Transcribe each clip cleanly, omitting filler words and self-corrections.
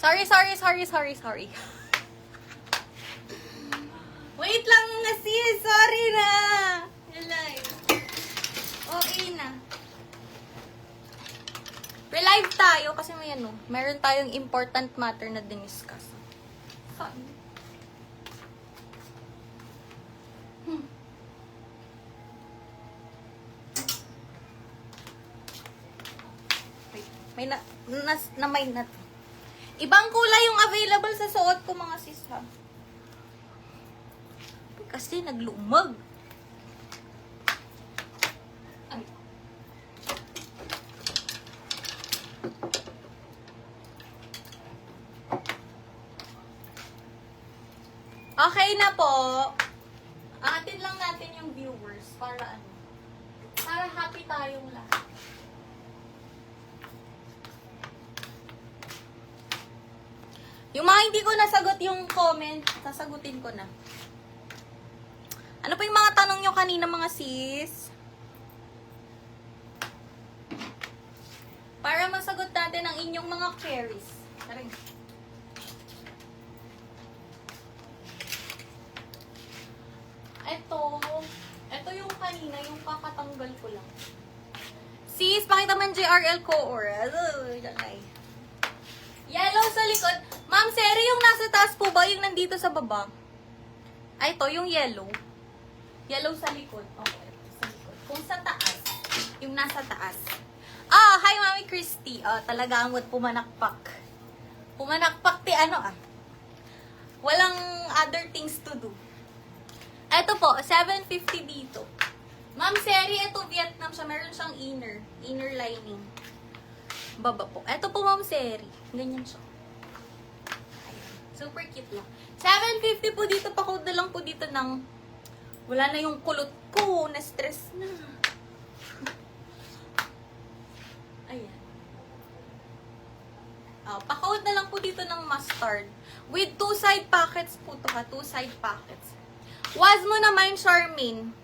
Sorry. Wait lang nga sis. Sorry na. Relive. Okay na. Relive tayo kasi meron tayong important matter na diniscuss. Saan? May na to. Ibang kulay yung available sa suot ko mga sis ha. Kasi naglumag. Ay. Okay na po. Atin lang natin yung viewers para para happy tayong lahat. Yung mga hindi ko nasagot yung comment, sasagutin ko na. Ano pa yung mga tanong nyo kanina mga sis? Para masagot natin ang inyong mga queries. Taray. Ito yung kanina, yung kakatanggal ko lang. Sis, pakita man JRL Core. Yellow sa likod. Ma'am, Seri, yung nasa taas po ba? Yung nandito sa baba? Ay, ito, yung yellow. Yellow sa likod. Okay, sa likod. Kung sa taas, yung nasa taas. Hi, Mami Christy. Talaga ang pumanakpak. Pumanakpak Walang other things to do. Ito po, 750 dito. Ma'am, Seri, ito Vietnam siya. Meron siyang inner lining. Baba po. Ito po, Ma'am Seri. Ganyan siya. Ayan. Super cute lang. 750 po dito. Pakod na lang po dito ng wala na yung kulot ko. Na-stress na. Ayan. Pakod na lang po dito ng mustard. With 2 side pockets po to ha. 2 side pockets. Was mo naman, Charmaine.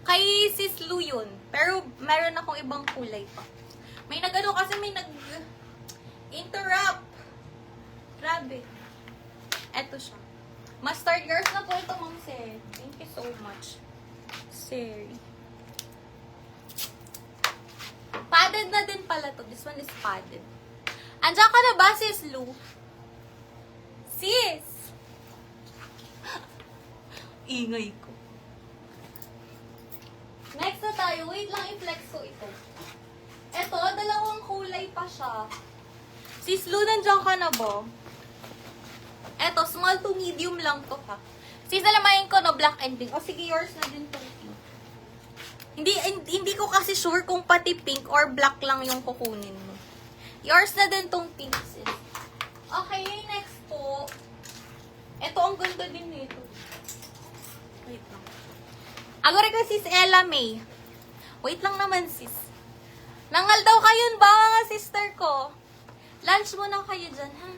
Kay Sis Lu yun. Pero meron akong ibang kulay pa. May kasi may interrupt. Grabe. Eto siya. Mustard girls na po ito, Ma'am Seri. Thank you so much. Seri. Padded na din pala to. This one is padded. Andiyan ka na ba, Sis Lu? Sis! Ingay ko. Next na tayo. Wait lang, i-flex ko ito. Eto, dalawang kulay pa siya. Sis Lu, nandiyan ka na ba? Eto, small to medium lang to ha. Sis, alamayin ko no, black and pink. O sige, yours na din to pink. Hindi ko kasi sure kung pati pink or black lang yung kukunin mo. Yours na din tong pink, sis. Okay, next po. Eto, ang ganda din nito. Wait lang. Agora ka, sis Ella May. Wait lang naman, sis. Nangal daw kayo ba, mga sister ko? Lunch muna kayo dyan, ha?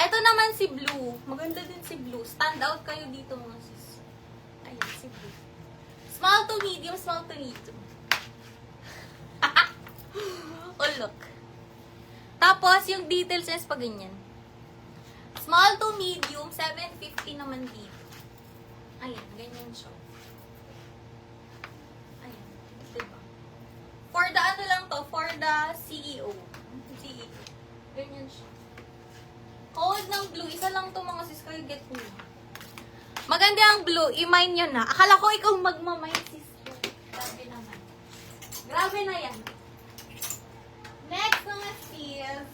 Eto naman si Blue. Maganda din si Blue. Stand out kayo dito, mga sis. Ayan, si Blue. Small to medium, small to medium. Oh, look. Tapos, yung details is pa ganyan. Small to medium, 750 naman dito. Ayan, ganyan siya. Ayan, diba? For the ano lang to, for the CEO. CEO. Ganyan siya. Code ng blue, isa lang to mga sis, kayo get me. Maganda ang blue, i-mine nyo na. Akala ko ikaw magmamine sis. Grabe naman. Grabe na yan. Next mga sis.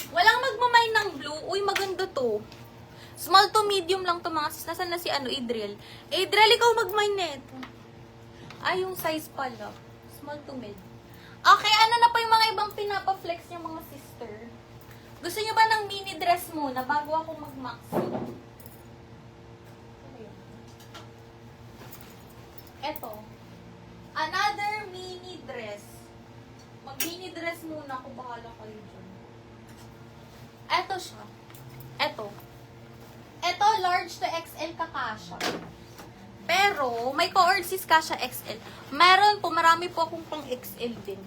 Walang magmamine ng blue. Uy, maganda to. Small to medium lang to mga sis. Nasaan na si Adriel? Adriel, ikaw mag-mine neto. Ay, yung size pala. Small to mid. Okay, ano na pa yung mga ibang pinapa-flex niya mga sister? Gusto niyo ba ng mini dress muna bago ako mag-maxi? Eto. Another mini dress. Mag-mini dress muna ako. Bahala kayo dyan. Eto siya. Eto. Eto, large to XL kakasya. Pero, may co-order kasya XL. Meron po, marami po akong pang XL din.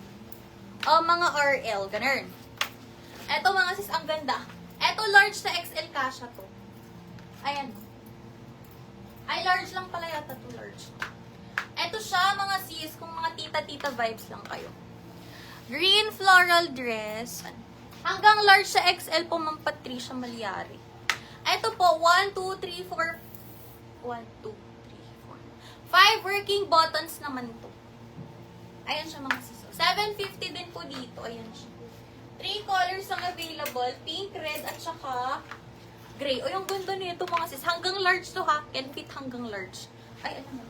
Mga RL, ganun. Eto mga sis, ang ganda. Eto large na XL kasha to. Ayan. Ay, large lang pala yata to, large. Eto siya mga sis, kung mga tita-tita vibes lang kayo. Green floral dress. Hanggang large sa XL po, Ma'am Patricia Malyari. Ito po, 1, 2, 3, 4. 1, 2, 3, 4. 5 working buttons naman to. Ayan siya mga sis. 750 din po dito. Ayan siya. 3 colors ang available. Pink, red, at saka gray. O yung ganda nito mga sis. Hanggang large to ha. Can fit hanggang large. Ay, ano na.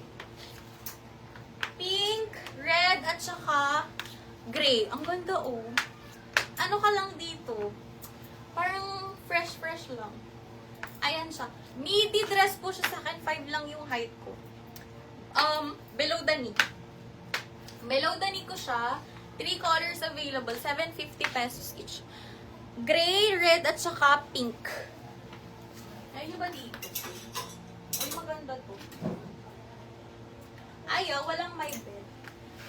Pink, red, at saka gray. Ang ganda oh. Ano ka lang dito? Parang fresh lang. Ayan siya. Midi dress po siya sa akin. 5 lang yung height ko. Below the knee. Below the knee ko siya. 3 colors available. 750 pesos each. Gray, red, at saka pink. Ayun ba dito? Ay, maganda to. Ayaw, walang may bed.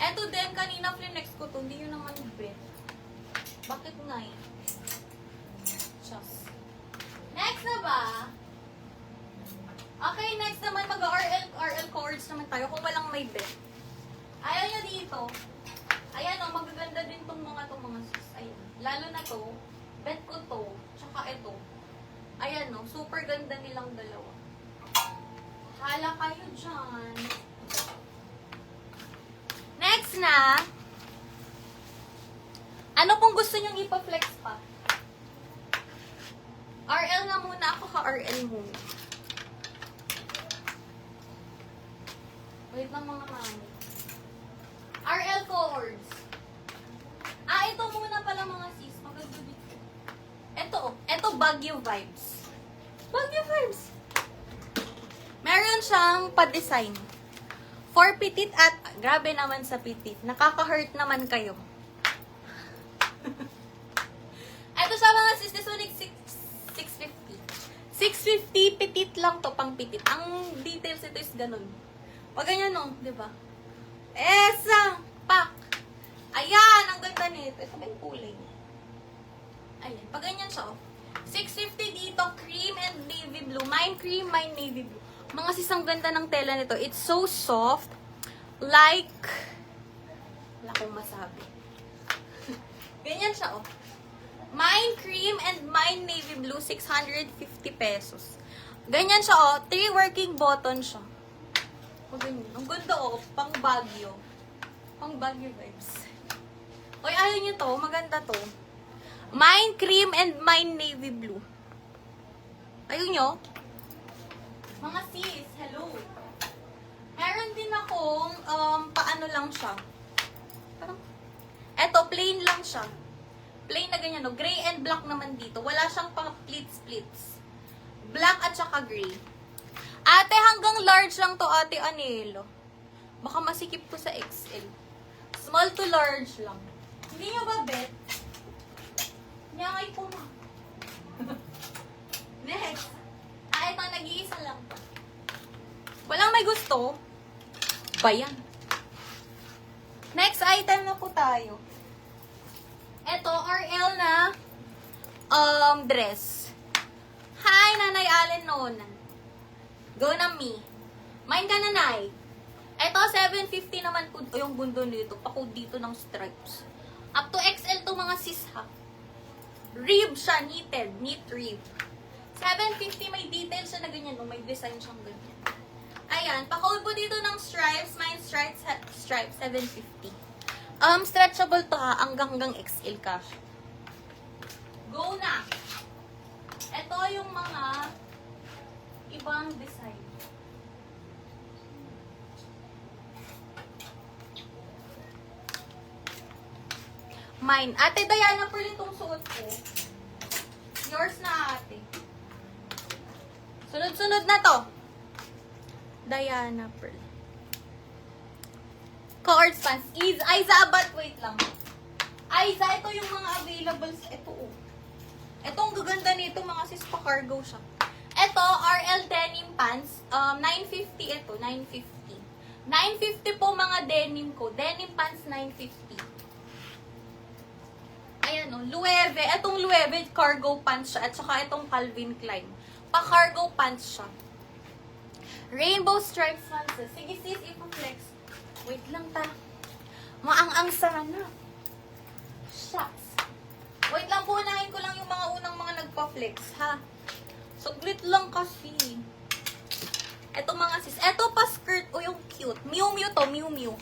Eto din, kanina flinex ko to. Hindi yun naman bed. Bakit nga eh? Just. Next na ba? Okay, next naman mag-RL cords naman tayo kung walang may bed. Ayaw nyo dito. Ayan o, magaganda din tong mga sis. Ayan. Lalo na to, bed ko to, tsaka ito. Ayan o, super ganda nilang dalawa. Hala kayo dyan. Next na, ano pong gusto nyong ipa-flex pa? RL nga muna ako, ka-RL muna. Wait lang mga mami. RL cords. Ito muna pala mga sis. Maganda dito. Ito Baguio vibes. Baguio vibes. Meron siyang pa-design. For petite at, grabe naman sa petite. Nakaka-hurt naman kayo. Ito siya mga sis, this one is 650. 650, petite lang to, pang petite. Ang details ito is ganun. Pag ganyan no, di ba? Esa! Pak! Ayan, ang ganda nito. Ito ba yung kulay? Ayan, pag ganyan siya, oh. 650 dito, cream and navy blue. Mine cream, mine navy blue. Mga sis, ang ganda ng tela nito. It's so soft. Like, wala akong masabi. Ganyan siya, oh. Mine cream and mine navy blue, 650 pesos. Ganyan siya, oh. 3 working button siya. O, ganyan. Ang ganda, oh. Pang Baguio. Pang Baguio vibes. Oy, ayaw nyo to. Maganda to. Mine cream and mine navy blue. Ayaw nyo? Mga sis, hello. Meron din akong, paano lang siya. Parang, eto, plain lang siya. Plain na ganyan, no? Gray and black naman dito. Wala siyang pang splits. Black at saka gray. Ate, hanggang large lang to, Ate Anelo. Baka masikip ko sa XL. Small to large lang. Hindi nyo ba, bet? Nyangay ko na. Next. Ito, nag-iisa lang. Walang may gusto. Bayan. Next item na po tayo. Ito, RL na dress. Hi, Nanay Allen Nonan. Go na me. Mine ka, Nanay. Ito, 750 naman po yung bundo nito. Pako dito ng stripes. Up to XL to mga sis, ha. Rib siya, knitted. Knit rib. 750, may details siya na ganyan. May design siyang ganyan. Ayan, pakawin po dito ng stripes. Mine stripes 750. Stretchable to ha, hanggang XL ka. Go na! Ito yung mga ibang design. Mine. Ate Diana, Pearl itong suot ko. Yours na, ate. Sunod-sunod na to. Diana Pearl. Cords pants. Aiza, but wait lang. Aiza, ito yung mga availables. Ito, oh. Ito ang gaganda nito, mga sis, pa-cargo siya. Ito, RL denim pants. 950 ito, 950. 950 po mga denim ko. Denim pants, 950. Ayan, oh. Loewe. Etong Loewe, cargo pants siya. At saka itong Calvin Klein. Pa-cargo pants siya. Rainbow stripes pants. Sige sis, ipa-flex. Wait lang ta. Maang-ang sana. Shucks. Wait lang po, unahin ko lang yung mga unang mga nagpa-flex, ha? Saglit lang kasi. Eto mga sis. Eto pa skirt. O yung cute. Miu Miu to. Miu Miu.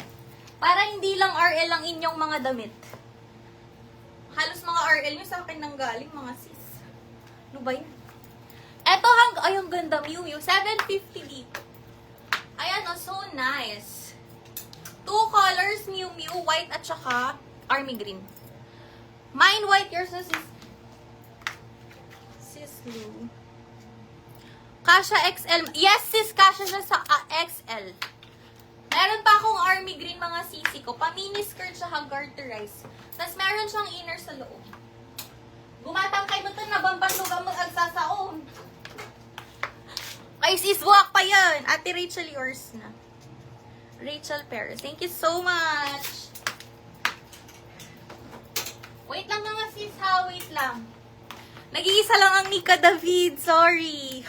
Para hindi lang RL ang inyong mga damit. Halos mga RL nyo sa akin nang galing, mga sis. Ano ba yan? Eto ay, ang ganda. Miu Miu. 750 dito. Ayan, oh, so nice. 2 colors, Miu Miu. White at saka army green. Mine white, yours na sis Lou. Kasha XL. Yes, sis, kasha siya sa XL. Meron pa akong army green mga sisi ko. Pa-mini skirt siya, garterize. Tapos meron siyang inner sa loob. Gumatangkay mo ito na bambandog ang mag-agsasaon. Ay, sis, buwak pa yan. Ate Rachel, yours na. Rachel Perez. Thank you so much. Wait lang nga sis ha, wait lang. Nag-iisa lang ang Nika David, sorry.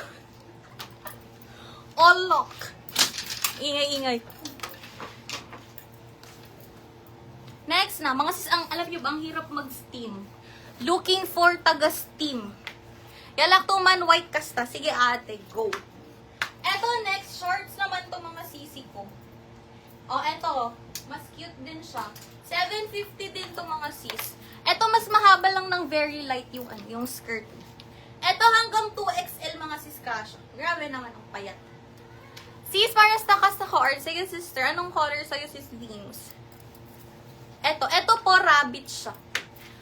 All lock. Ingay-ingay. Next na, mga sis, alam nyo ba, ang hirap mag-steam. Looking for taga-steam. Yalak to man white kasta. Sige ate, go. Eto, next, shorts naman to mga sisi ko. O, eto, mas cute din siya. 750 din to mga sis. Eto, mas mahaba lang ng very light yung skirt. Eto, hanggang 2XL mga sis kasha. Grabe naman ang payat. Sis, para takas ako. Or, sige sister, anong color sa'yo sis Beams? Eto po, rabbit siya.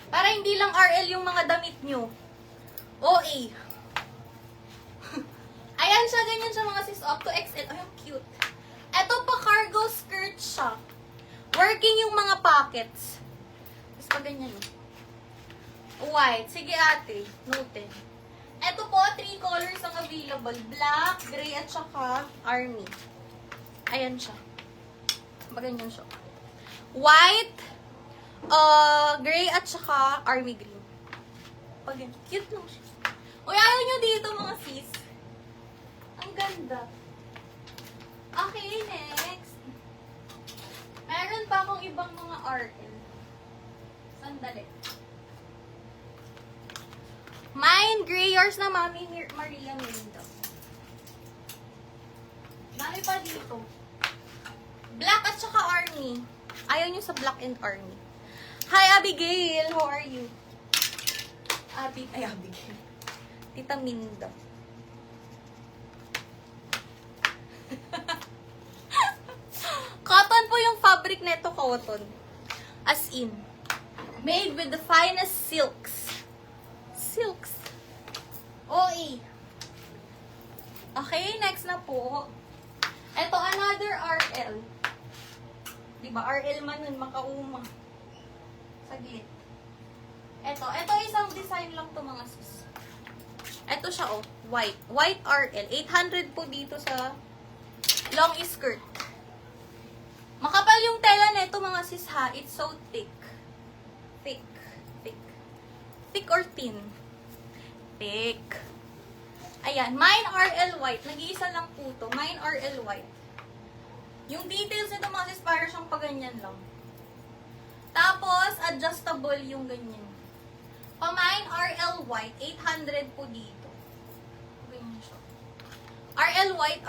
Para hindi lang RL yung mga damit nyo. OA. Ayan siya, ganyan siya mga sis. Up to XL. Ay, ang cute. Eto pa, cargo skirt siya. Working yung mga pockets. Tapos pa ganyan. White. Sige ate. Noted. Eto po, 3 colors ang available. Black, gray, at saka army. Ayan siya. Pa ganyan siya. White, gray, at saka army green. Pa ganyan. Cute lang siya. Uy, ayaw nyo dito mga sis. Ang ganda. Okay, next. Meron pa akong ibang mga RL. Sandali. Mine, gray, yours na Mami Maria Miranda. Dami pa dito. Black at saka army. Ayaw nyo sa black and army. Hi, Abigail. How are you? Abigail. Tita Minda. Cotton po yung fabric neto, cotton. As in. Made with the finest silks. Silks. OE. Okay, next na po. Ito, another RL. Diba, RL man nun, makauma. Saglit. Ito isang design lang to mga sis. Ito siya, oh, white. White RL. 800 po dito sa long skirt. Makapal yung tela nito mga sis ha. It's so thick. Thick. Thick or thin? Thick. Ayan. Mine RL white. Nag-iisa lang po to. Mine RL white. Yung details nito mga sis, para siyang paganyan lang. Tapos, adjustable yung ganyan. Mine RL white. 800 po dito. Ganyan siya. RL white.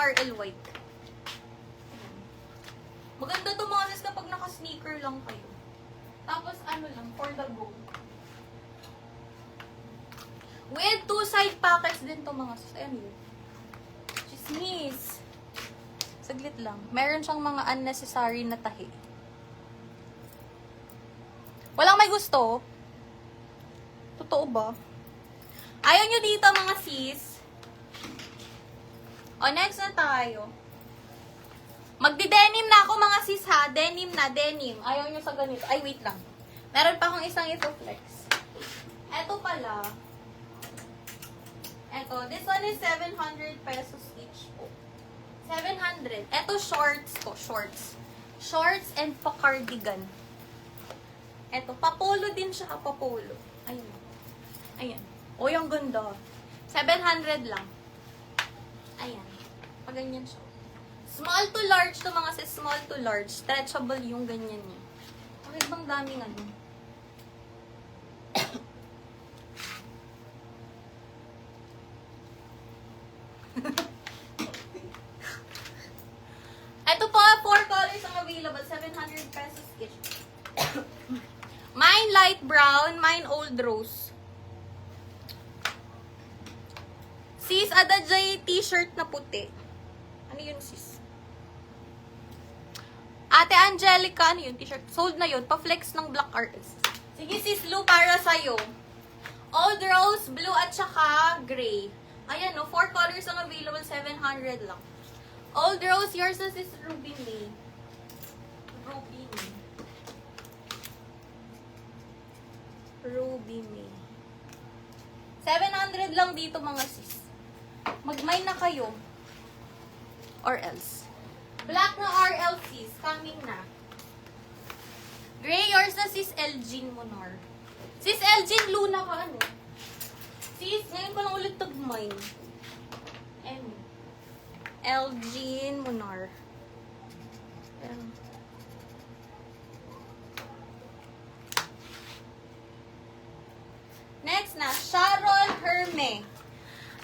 Ayan. Maganda to mga sis kapag naka-sneaker lang kayo. Tapos, ano lang, for the go. With 2 side pockets din to mga sis. Ayan yun. Chismis. Saglit lang. Meron siyang mga unnecessary na tahi. Walang may gusto. Totoo ba? Ayaw nyo dito mga sis. O, next na tayo. Magdi-denim na ako mga sis ha. Denim na, denim. Ayaw nyo sa ganito. Ay, wait lang. Meron pa akong isang ito flex. Eto pala. Eto, this one is 700 pesos each po. 700. Eto shorts po, shorts. Shorts and pa-cardigan. Eto, papolo din siya, papolo. Ayan. Ayan. O, yung ganda. 700 lang. Ayan. Paganyan siya. Small to large to mga sis, small to large. Stretchable yung ganyan niya. Bakit bang daming ano? Ito po, 4 colors ang available. 700 pesos each. Mine light brown, mine old rose. Sis, Adajay t-shirt na puti. Ano yun, sis? Ate Angelica, ano yun? T-shirt. Sold na yun. Pa-flex ng Black Artist. Sige, sis Lou, para sa'yo. Old rose, blue, at saka gray. Ayan, no? 4 colors ang available. 700 lang. Old rose, yours na sis Ruby May. Ruby May. Ruby May. 700 lang dito, mga sis. Mag-mine na kayo. Or else. Black na RLCs. Coming na. Gray, yours na sis Elgin Monar. Sis Elgin, Luna ka ano? Sis, ngayon ko lang ulit tag-mine. Elgin Monar. Next na, Sharon Herme.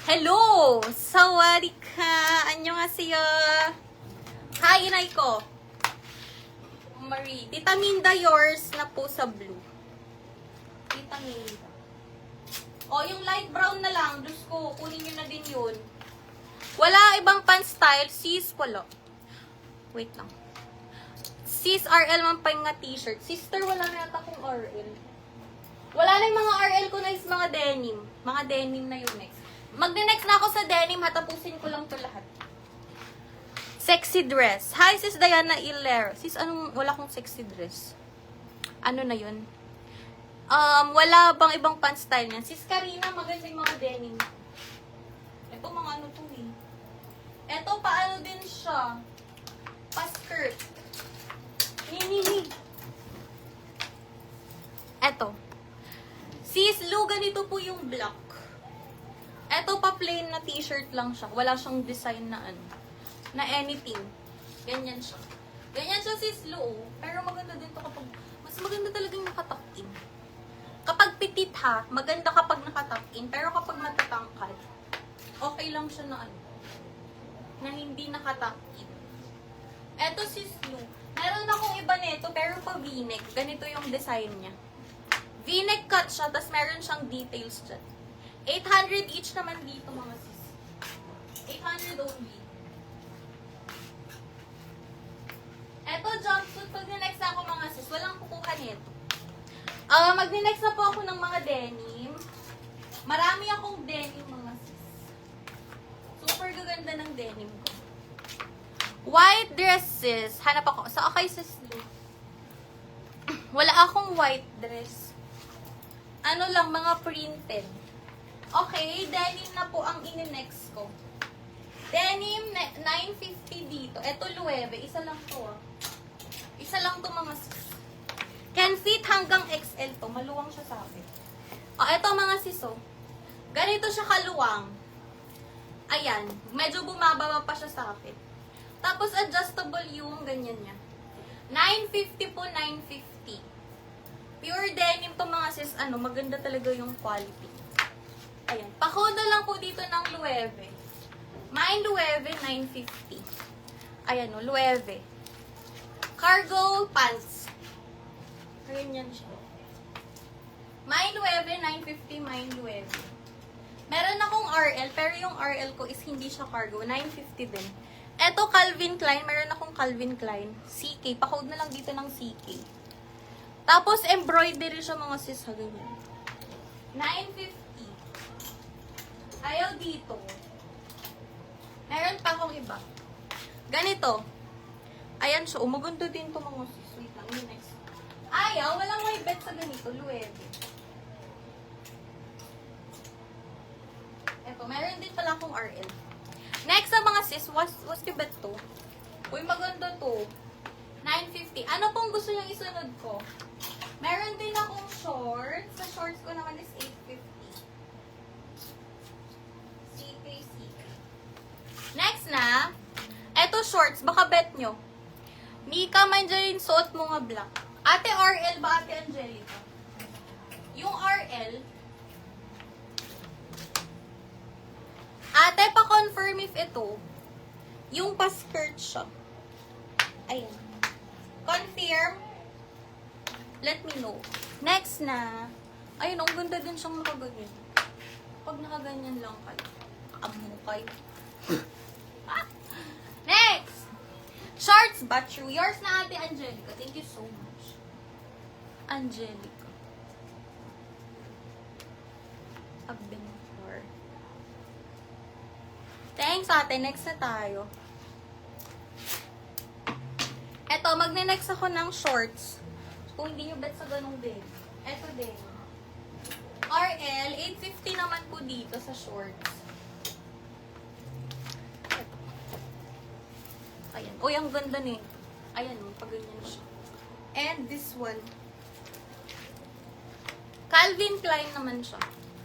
Hello! Sawadika! Annyeonghaseyo! Hi, inay ko. Marie. Tita Minda, yours na po sa blue. Tita Minda. O, yung light brown na lang. Diyos ko, kunin nyo na din yun. Wala ibang pants style. Sis, wala. Wait lang. Sis, RL man pa yung nga t-shirt. Sister, wala na yata kong RL. Wala na yung mga RL ko na is mga denim. Mga denim na yung next. Magde-next na ako sa denim. Hatapusin ko lang to lahat. Sexy dress. Hi, sis Diana Ilero. Sis, anong, wala kong sexy dress. Ano na yun? Wala bang ibang pants style niyan? Sis Karina, maganda yung mga denim. Ito, mga ano to eh. Ito, paano din siya? Pa-skirt. Ni. Ito. Sis Lu, ganito po yung black. Ito, pa-plain na t-shirt lang siya. Wala siyang design na ano. Na anything. Ganyan siya. Ganyan siya sis Lu. Pero maganda din to kapag, mas maganda talagang nakatuck-in. Kapag petit ha, maganda kapag nakatuck-in. Pero kapag matatangkad, okay lang siya na ano. Na hindi nakatuck-in. Eto sis Lu. Meron akong iba nito, pero pa v-neck. Ganito yung design niya. V-neck cut siya, tas meron siyang details dyan. 800 each naman dito mga sis. 800 only. Eto, jumpsuit. Pag next ako mga sis, walang kukuha nito. Mag-next na po ako ng mga denim. Marami akong denim mga sis. Super gaganda ng denim ko. White dresses. Hanap ako. Sa okay sis Lu. Wala akong white dress. Ano lang, mga printed. Okay, denim na po ang ini-next ko. Denim, 950 dito. Ito, Lueve. Isa lang to, ah. Isa lang to, mga sis. Can fit hanggang XL to. Maluwang siya sa akin. O, ito, mga sis, oh. Ganito siya kaluwang. Ayan. Medyo bumababa pa siya sa akin. Tapos, adjustable yung ganyan niya. 950 po, 950. Pure denim to, mga sis. Ano, maganda talaga yung quality. Ayan. Pakoda lang po dito ng Lueve. Mine Lueve, 950. Ayan o, Lueve. Cargo pants. Ganyan siya. Mine Lueve, 950. Mine Lueve. Meron akong RL, pero yung RL ko is hindi siya cargo. 950 din. Eto, Calvin Klein. Meron akong Calvin Klein. CK. Pakode na lang dito ng CK. Tapos, embroidery siya mga sis. Ganyan. 950. Ayaw dito. Meron pa akong iba. Ganito. Ayan siya. Maganda din to mga sis. Wait lang. Yung next. Ayaw. Walang may bet sa ganito. Lueve. Eto. Meron din pala akong RL. Next sa mga sis. What's your bet to? Uy, maganda to. 950. Ano pong gusto nyo isunod ko? Meron din akong shorts. Sa shorts ko naman is 850. CK. Next na, eto shorts, baka bet nyo. Mika, Mandarin, suot mo nga black. Ate RL ba, Ate Angelica? Yung RL, ate, pa-confirm if ito, yung pa-skirt siya. Ayan. Confirm. Let me know. Next na, ayun, ang ganda din siyang nakaganyan. Pag nakaganyan lang kayo, amukay. Next! Shorts ba true? Yours na, Ate Angelica. Thank you so much. Angelica. Abentor. Thanks, ate. Next na tayo. Eto, magne-next ako ng shorts. Kung hindi nyo bet sa ganung din. Eto din. RL, 850 naman po dito sa shorts. Eto. Ayan. Uy, ang ganda nito. Ayan, pag ganyan siya. And this one. Calvin Klein naman siya.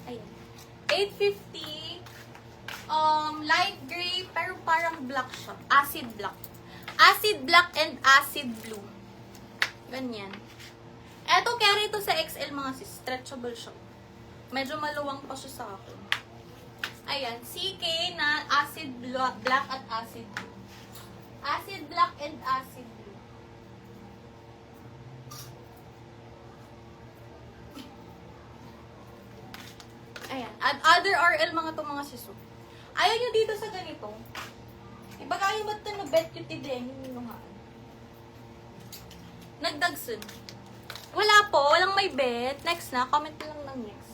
Ayan. 850. Light gray, pero parang black siya. Acid black. Acid black and acid blue. Ganyan. Eto, carry ito sa XL mga sis. Stretchable siya. Medyo maluwang pa siya sa akin. Ayan. CK na acid black at acid blue. Acid black and acid blue. Ayan. At other RL mga to mga siso. Ayaw nyo dito sa ganito. Iba kayo ba't na bet yung tidenin nyo nga? Nagdagsun. Wala po. Walang may bet. Next na. Comment lang ng next.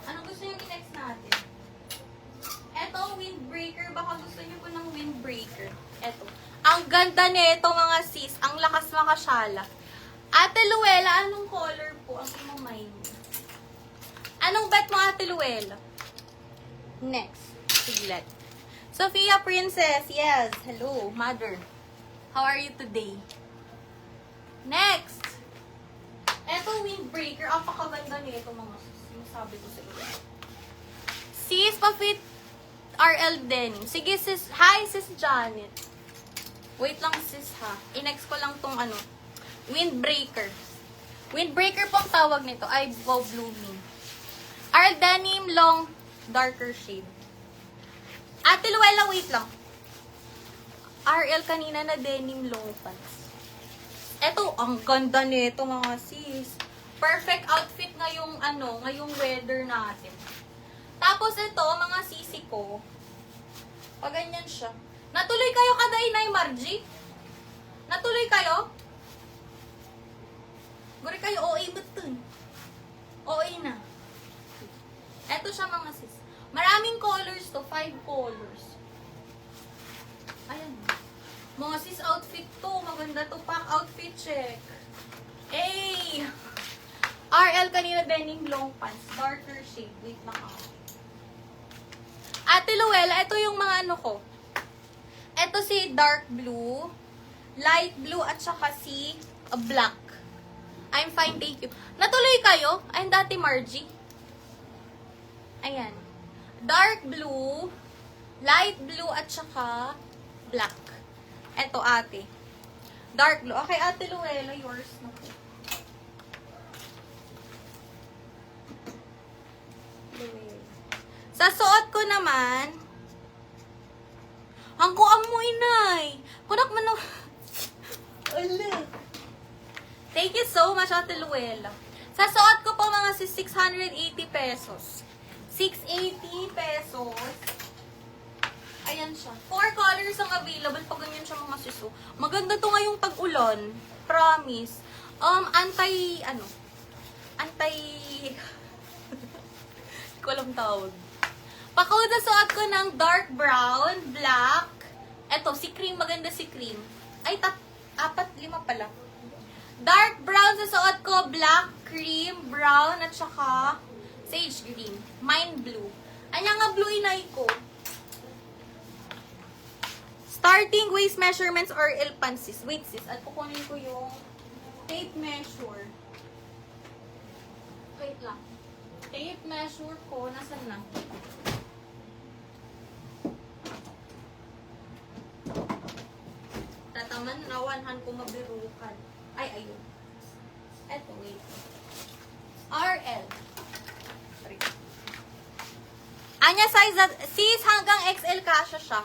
Ano gusto nyo i-next natin? Eto, windbreaker. Baka gusto nyo po ng windbreaker. Eto. Ang ganda nito mga sis. Ang lakas makasyala. Ate Luella, anong color po ang imamay mo? Anong bet mo, Ate Luella? Next. Siglet. Sophia Princess. Yes. Hello, mother. How are you today? Next. Eto, windbreaker. Ang pakaganda nito mga sis. Yung sabi ko sa iyo. Sis, pa-fit RL denim. Sige sis. Hi sis Janet. Wait lang sis ha. I-next ko lang tong ano. Windbreaker. Windbreaker pong tawag nito. Ay, wow, blooming. RL denim long darker shade. Ate Luella, wait lang. RL kanina na denim long pants. Eto, ang ganda nito mga sis. Perfect outfit ngayong ano, ngayong weather natin. Tapos ito, mga sisi ko. Pag ganyan siya. Natuloy kayo kada Inay Margie? Natuloy kayo? Guri kayo, OA mo to. OA na. Eto siya mga sis. Maraming colors to. 5 colors. Ayan. Mga sis outfit to. Maganda to. Pack outfit check. Hey! RL kanina denim long pants. Darker shade. Wait lang ako. Ate Luella, ito yung mga ano ko. Ito si dark blue, light blue, at saka si black. I'm fine, thank you. Natuloy kayo? Ayun dati Margie. Ayan. Dark blue, light blue, at saka black. Eto ate. Dark blue. Okay, Ate Luella, yours na po. Sa suot ko naman, hangko mo inay. Kunak man no. Thank you so much, Ate Luella. Sa suot ko po mga 680 pesos. 680 pesos. Ayan siya. 4 colors ang available pag ganyan siya mga siso. Maganda to ngayong tag-ulan. Promise. Anti ko alam tawag. Pakawad sa suot ko ng dark brown, black. Eto, si cream. Maganda si cream. Ay, 4, 5 pala. Dark brown sa suot ko, black, cream, brown, at saka sage green. Mine blue. Anya nga blue inay ko. Starting waist measurements or L pants sis. Wait sis, at kukunin ko yung tape measure. Wait lang. Tape measure ko. Nasaan na? Tataman na 100 ko mabirukan. Ay, ayun. Eto, wait. RL. Sorry. Anya size that, sis, hanggang XL kasha siya.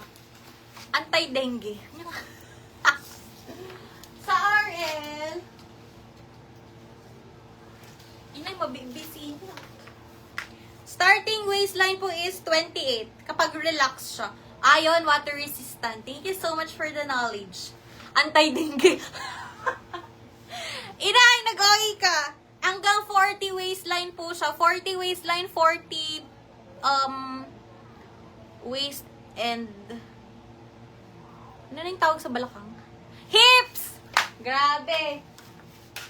Anti-dengue. Sa RL, inay mabibisi na. Starting waistline po is 28 kapag relax siya. Ayon, water resistant. Thank you so much for the knowledge. Anti-dengue. Inay, nag-okay ka. Hanggang 40 waistline po siya. 40 waistline, 40 waist and ano na yung tawag sa balakang? Hips! Grabe.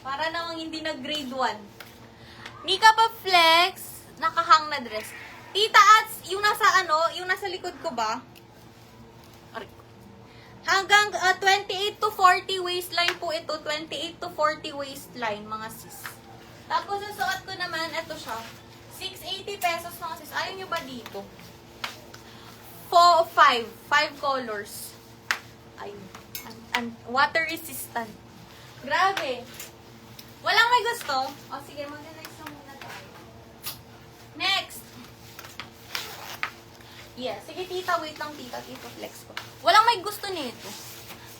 Para namang hindi nag-grade 1. Mika pa flex, nakahang na dress. Tita Ats, yung nasa likod ko ba? Hanggang 28 to 40 waistline po ito. 28 to 40 waistline, mga sis. Tapos, susuot ko naman, ito siya. 680 pesos, mga sis. Ayaw nyo ba dito? 5 colors. Ayun. Water resistant. Grabe. Walang may gusto? O, sige, mag-next na muna tayo. Next. Yes. Sige, tita. Wait lang, tita. Tita, flex ko. Walang may gusto nito.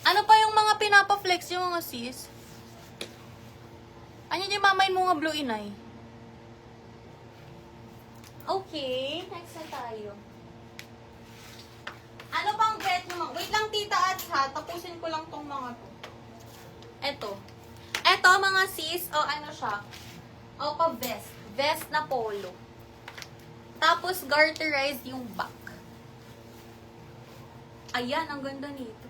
Ano pa yung mga pinapa-flex yung mga sis? Ano yung mamayin mo nga blue inay? Okay. Next na tayo. Ano pang bet nyo? Wait lang, tita at ha. Tapusin ko lang tong mga to. Eto, mga sis. O, ano siya? O, pa-vest. Vest na polo. Tapos, garterize yung back. Ayan, ang ganda nito.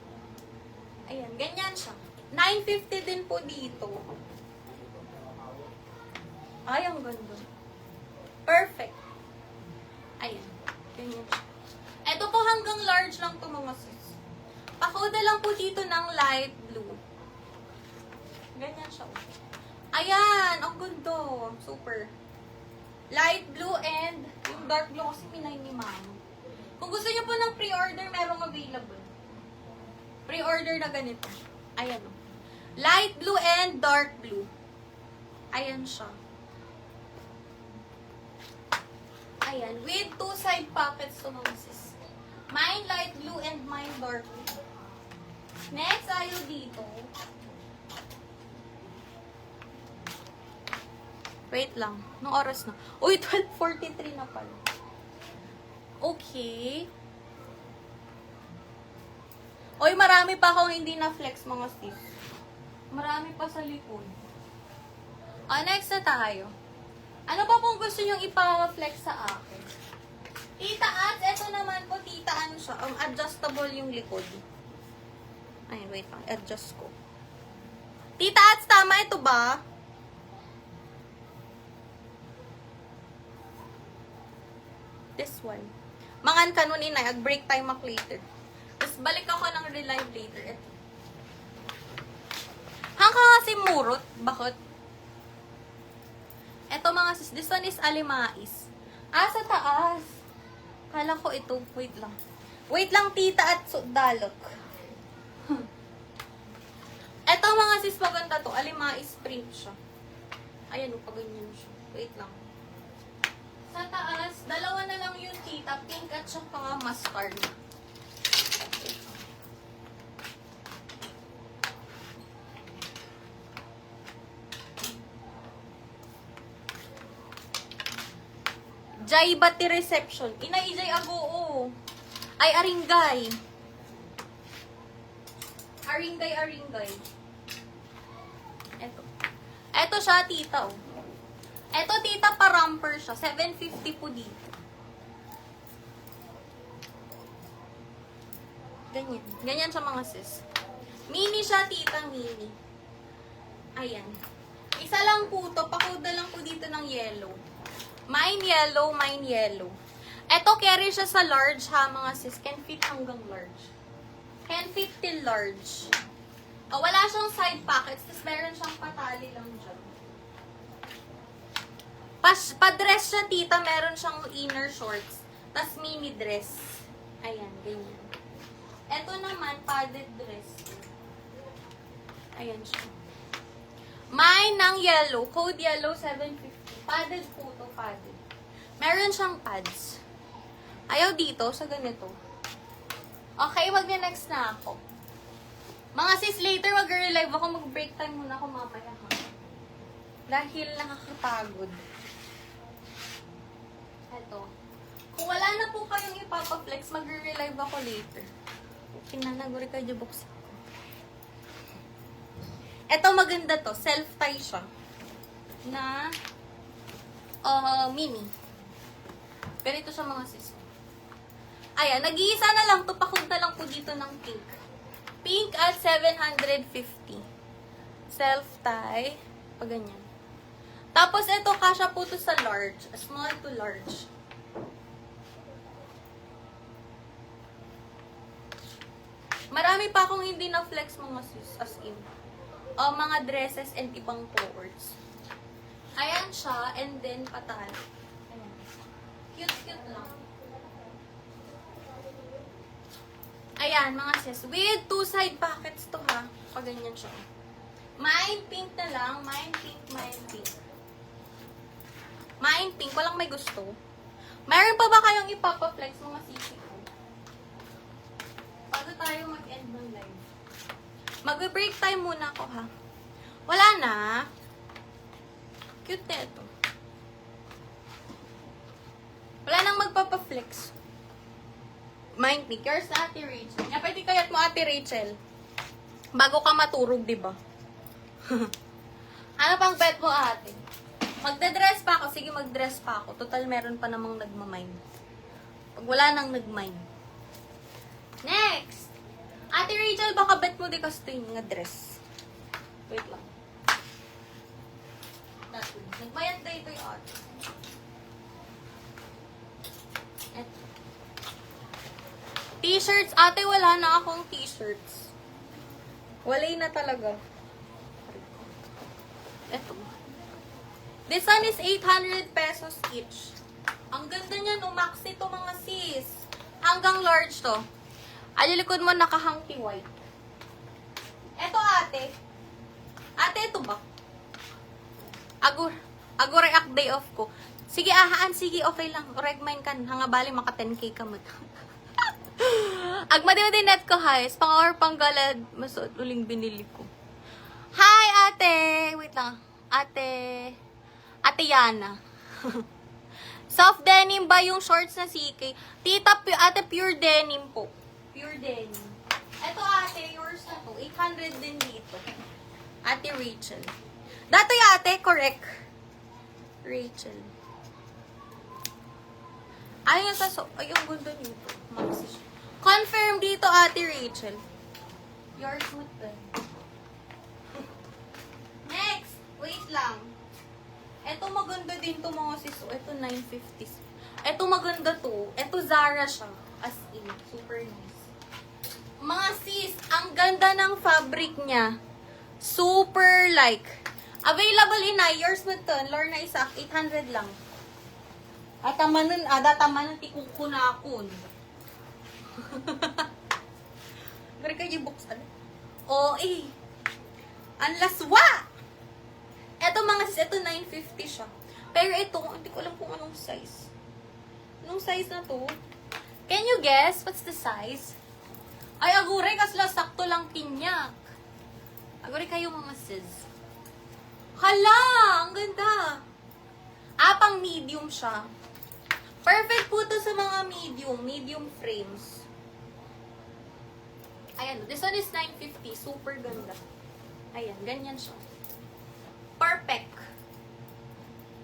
Ayan, ganyan siya. 950 din po dito. Ay, ang ganda. Perfect. Ayan, ganyan siya. Ito po hanggang large lang to mga sis. Pakoda lang po dito ng light blue. Ganyan siya. Ayan, ang ganda. Super. Light blue and yung dark blue kasi pinay ni mama. Kung gusto niyo po ng pre-order, merong available. Pre-order na ganito. Ayan o. Light blue and dark blue. Ayan siya. Ayan. With 2 side pockets to mga sis. Mine light blue and mine dark blue. Next, tayo dito. Wait lang. Nung oras na. Uy, 12:43 na pala. Okay. Uy, marami pa akong hindi na-flex mga sis. Marami pa sa likod. Next na tayo. Ano pa pong gusto nyong ipa-flex sa akin? Tita Ats, eto naman po, tita, ano siya? Adjustable yung likod. Ay, wait lang. Adjust ko. Tita Ats, tama ito ba? This one. Mangan kanunin na, ag-break time mak later. Tapos balik ako ng relive later. Ito. Hangka kasi murot. Bakit? Ito mga sis, this one is alimais. Sa taas. Kala ko ito. Wait lang. Wait lang, tita at dalok. Ito mga sis, maganda to. Alimais print siya. Ayan, paganyan siya. Wait lang. Sa taas, dalawa na lang yung tita. Pink at saka mustard. Jay Bati Reception. Inay Agoo. Ay, Aringay. Aringay. Eto siya, tita, oh. Eto, tita, pa-romper siya. 750 po dito. Ganyan. Ganyan sa mga sis. Mini siya, tita, mini. Ayan. Isa lang po to. Pakuda lang po dito ng yellow. Mine yellow. Eto, carry siya sa large, ha, mga sis. Can fit hanggang large. Can fit till large. Wala siyang side pockets. Tapos meron siyang patali lang dyan. Pa-dress siya, tita. Meron siyang inner shorts. Tas mini dress. Ayan, ganyan. Ito naman, padded dress. Ayan siya. Mine ng yellow. Code yellow, 750. Padded po to, padded. Meron siyang pads. Ayaw dito sa ganito. Okay, mag-next na ako. Mga sis, later mag-relive ako. Mag-break time muna ako mamaya. Ha? Dahil nakakapagod. Ito. Kung wala na po kayong ipapaflex, mag-relive ako later. Kinanaguri kayo dyan box ako. Ito maganda to. Self-tie siya. Na mini. Ganito siya mga sis. Ayan, nag-iisa na lang to. Pakod na lang po dito ng pink. Pink at 750. Self-tie. Pag ganyan. Tapos ito, kasha po to sa large. Small to large. Marami pa akong hindi na-flex mga sis. As in. Mga dresses and ibang clothes. Ayan siya. And then, patalo. Ayan. Cute-cute lang. Ayan, mga sis. With 2 side pockets to ha. Pag ganyan siya. Mine pink na lang. Mine pink, mine pink. Mine pink. Walang may gusto. Meron pa ba kayong ipapaflex mga sisi ko? Bago tayo mag-end ng live. Mag-break time muna ako ha. Wala na. Cute na ito. Wala nang magpapaflex. Mind me. Yours na Ate Rachel. Yan, pwede kayat mo Ate Rachel. Bago ka maturog, diba? Ano pang bet mo ate? Magde-dress pa ako. Sige, mag-dress pa ako. Total, meron pa namang nagmamind. Pag wala nang nag-mind. Next! Ate Rachel, baka bet mo di kasi ito yung dress. Wait lang. Nagbayad na ito yung ate. Eto. T-shirts. Ate, wala na akong t-shirts. Walay na talaga. Eto. This one is 800 pesos each. Ang ganda niya, no? Maxi to mga sis. Hanggang large to. Alilikod mo naka-hanky white. Eto ate. Ate, ito ba? Agoray day off ko. Sige, ahaan. Sige, okay lang. Regmine ka. Hangabali, maka 10k ka mag. Agmadi net ko, guys. Pang-or panggalad. Masuot uling binili ko. Hi, ate. Wait lang. Ate Yana. Soft denim ba yung shorts na CK? Tita, ate, pure denim po. Pure denim. Ito ate, yours na to. 800 din dito. Ate Rachel. Dati ate, correct. Rachel. Ayun sa ay, ang ganda nito. Maxi. Confirm dito, ate Rachel. Yours with them. Next. Wait lang. Ito maganda din to mga sis. Ito 950. Ito maganda to. Ito Zara siya. As in. Super nice. Mga sis, ang ganda ng fabric niya. Super like. Available in yours mo to. Lorna Isaac, 800 lang. At tamanan, tamanan tikukunakun. Gari kayo buksan. Oh, ang laswa! Eto mga sis, ito 950 siya. Pero ito, hindi ko alam kung anong size. Anong size na to? Can you guess? What's the size? Ay, aguray, kasla sakto lang tinyak. Aguray kayo mga sis. Hala! Ang ganda! Pang medium siya. Perfect po to sa mga medium frames. Ayan, this one is 950. Super ganda. Ayan, ganyan siya. Perfect.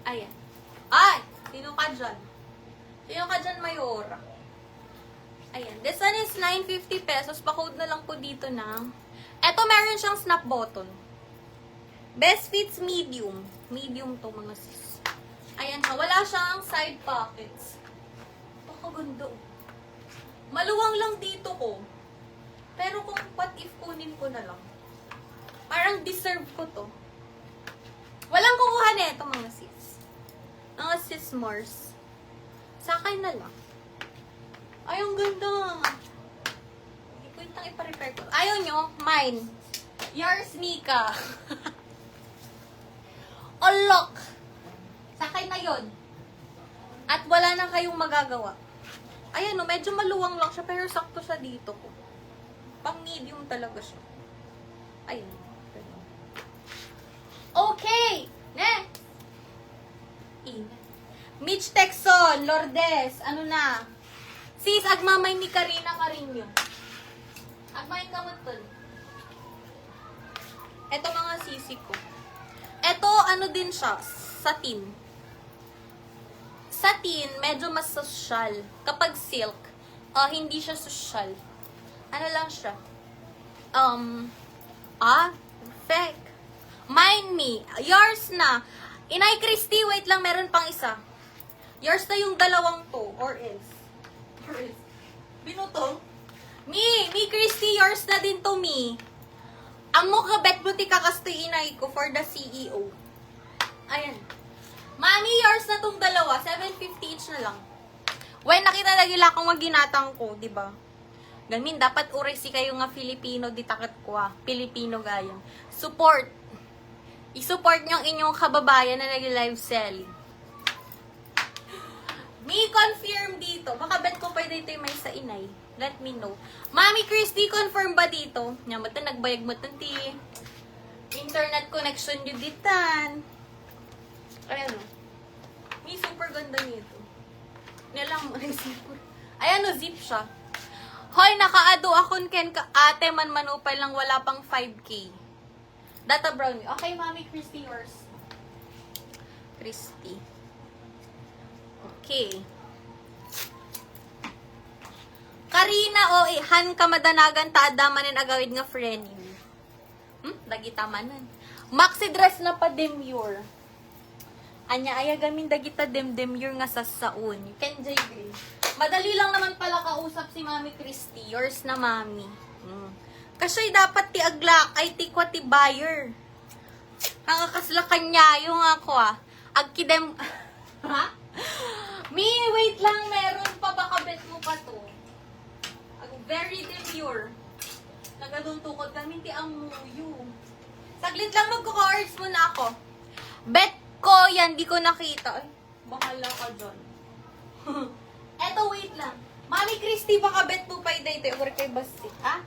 Ayan. Ay! Sino ka dyan? Sino ka dyan, Mayora? Ayan. This one is 950 pesos. Pa-code na lang po dito ng... Eto, meron siyang snap button. Best fits medium. Medium to, mga sis. Ayan siya. Wala siyang side pockets. Pakaganda. Maluwang lang dito ko. Pero kung what if kunin ko na lang. Parang deserve ko to. Walang kukuha nito mga sis. Mga sis Mars. Sa akin na lang. Ay, ang ganda. Wait lang, ipa-repair ko. Ayaw nyo? Mine. Yours, Mika. Look. Sa akin na yun. At wala na kayong magagawa. Ayan, no, medyo maluwang lang siya, pero sakto siya dito ko. Pang medium talaga siya. Ayun. Okay! Next! Mitch Texon, Lourdes, ano na? Sis, agmamay ni Karina Carinyo. Agmay ka mo to. Ito mga sisi ko. Ito, ano din siya, satin. Satin, medyo mas social. Kapag silk, hindi siya social. Ano lang siya? Perfect. Mind me. Yours na. Inay Christy, wait lang, meron pang isa. Yours na yung dalawang to, or else. Binutong. Me Christy, yours na din to, me. Ang mukha bet buti kakastoy inay ko for the CEO. Ayan. Mami, yours na tong dalawa. 750 each na lang. When nakita na gila akong maginatang ko, di ba? Gamin, dapat uresi kayo nga Filipino, di takat ko Filipino gayang. Support. I-support nyo ang inyong kababayan na nag-live selling. Me, confirm dito. Baka bet ko pwede ito yung may sa inay. Let me know. Mami Christy, confirm ba dito? Nya mo nagbayag mo ti. Internet connection nyo ditan. Ayan o. May super ganda nito. Nilang mo zipper. Ayan o, zip siya. Hoy, naka-ado akon ken ka ate man manupay lang wala pang 5K. Data brownie. Okay, Mami Christy, yours. Christy. Okay. Karina, han ka madanagan taada manin agawid nga friend. Dagita manan. Maxi dress na pa demure. Anya aya gamin dagita demure nga sa saun. You can green. Madali lang naman pala kausap si Mami Christy. Yours na, Mami. Kasi dapat ti aglak ay ti kwa ti buyer. Kakakasla kanya yung ako Agkidem. Ha? Me, wait lang. Meron pa baka bet mo pa to. Very demure. Nagaduntukod kami ti ang muyu. Saglit lang magko-cards muna ako. Bet ko yan, di ko nakita. Ay, bahala ka dyan. Eto, wait lang. Mami Christy, baka bet mo pa ito. Or kay Basti, ha?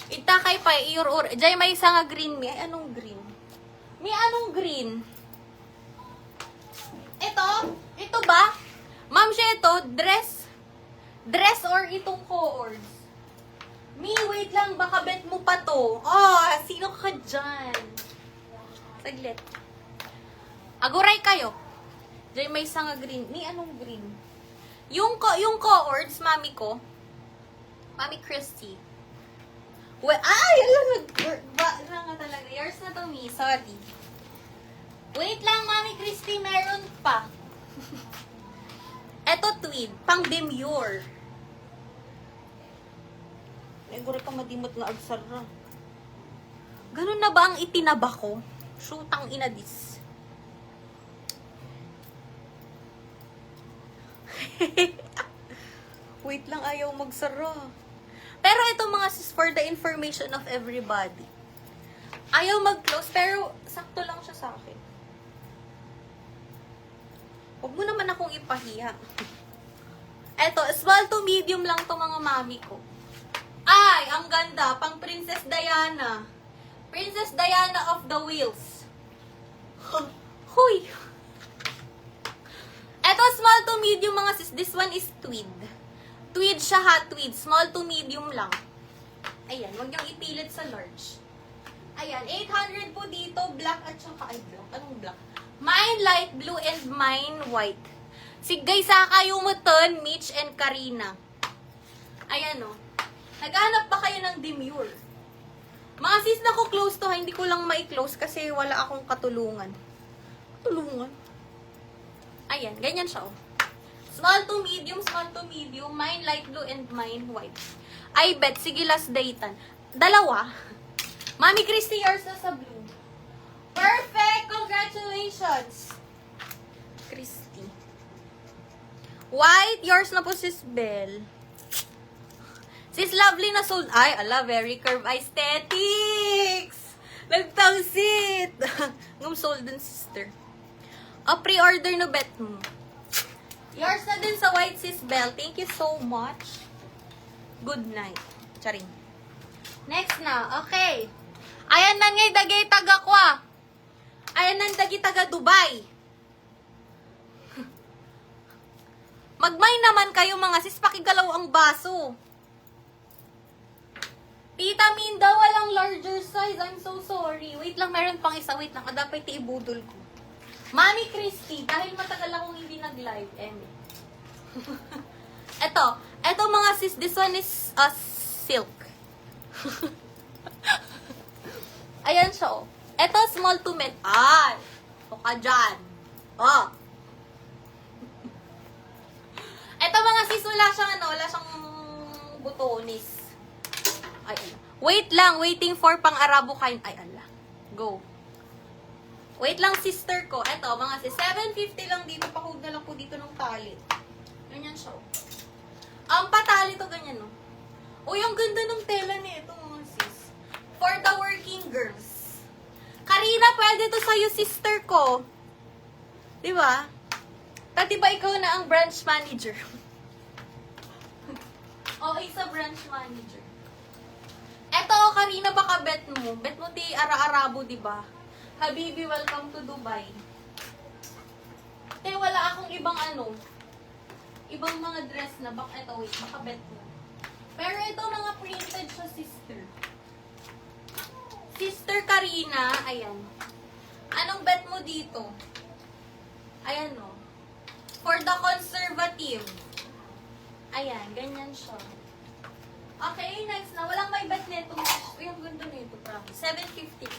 Ita kay pa, iur-ur. Diyan may isa nga green. May anong green? May anong green? Ito ba? Ma'am siya ito, dress or itong co-ords? Me, wait lang, baka bet mo pa to. Sino ka dyan? Saglit. Aguray kayo. Diyan may isa nga green. Ni anong green? Yung co-ords, mami ko. Mami Christy. Alam nga talaga. Yours na to, me. Sorry. Wait lang, Mami Christy, meron pa. Eto, tweed. Pang demure. Neguro ka madimot nga agsara. Ganun na ba ang itinaba ko? Shootang inadis. Wait lang, ayaw magsara. Pero ito mga sis, for the information of everybody. Ayaw mag-close, pero sakto lang siya sa akin. Huwag mo naman akong ipahiya. Eto, small to medium lang to mga mami ko. Ay, ang ganda. Pang Princess Diana. Princess Diana of the Wheels. Huy! Eto, small to medium mga sis. This one is tweed. Tweed siya ha, tweed. Small to medium lang. Ayan, huwag niyong ipilit sa large. Ayan, 800 po dito. Black at saka, ay black. Anong black? Mine light blue and mine white. Sige, sa kayo mo ton, Mitch and Karina. Ayan o. Naghanap ba kayo ng demure? Mga sis na ko close to, hindi ko lang mai-close kasi wala akong katulungan. Katulungan? Ayan, ganyan siya o. Small to medium, mine light blue and mine white. I bet, sige last datean. Dalawa. Mami Christy, yours na sa blue. Perfect! Congratulations! Christy. White, yours na po, Sis Belle. Sis Lovely na sold. Ay, ala, very curve aesthetics. Nagtangsit. Ngum sold din, sister. Pre-order na bet mo. Yours na din sa white, Sis Belle. Thank you so much. Good night. Charing. Next na. Okay. Ayan na ngay dagay taga kwa. Ayan na dagay taga Dubai. Magmay naman kayo mga sis, pakigalaw ang baso. Tita Minda, walang larger size. I'm so sorry. Wait lang, meron pang isa. Wait lang, dapat iibudol ko. Mami Christy, dahil matagal akong hindi nag-live. Eto mga sis, this one is silk. Ayan siya, oh. Eto, small to med. Ay! Ito ka dyan. Oh. Eto mga sis, wala siyang butonis. Ay, ala. Wait lang, waiting for pang-Arabo kind. Ay, ala. Go. Wait lang, sister ko. Eto, mga sis, 750 lang dito. Pahood na lang po dito ng tali. Ganyan siya, oh. Ang patali to, ganyan, no? Uy, ang ganda ng tela nito, mga sis. For the working girls. Karina, pwede to sa'yo, sister ko. Diba? Pati ba ikaw na ang branch manager? Okay, sa branch manager. Eto, Karina, baka bet mo. Bet mo ti Ara-Arabo, diba? Habibi, welcome to Dubai. Wala akong ibang ibang mga dress na. Eto, wait, baka bet mo. Pero ito, mga printed siya, sister. Sister Karina, ayan. Anong bet mo dito? Ayan, no. For the conservative. Ayan, ganyan siya. Okay, next na. Walang may bet nito. Uy, ang ganda nito, promise. 750.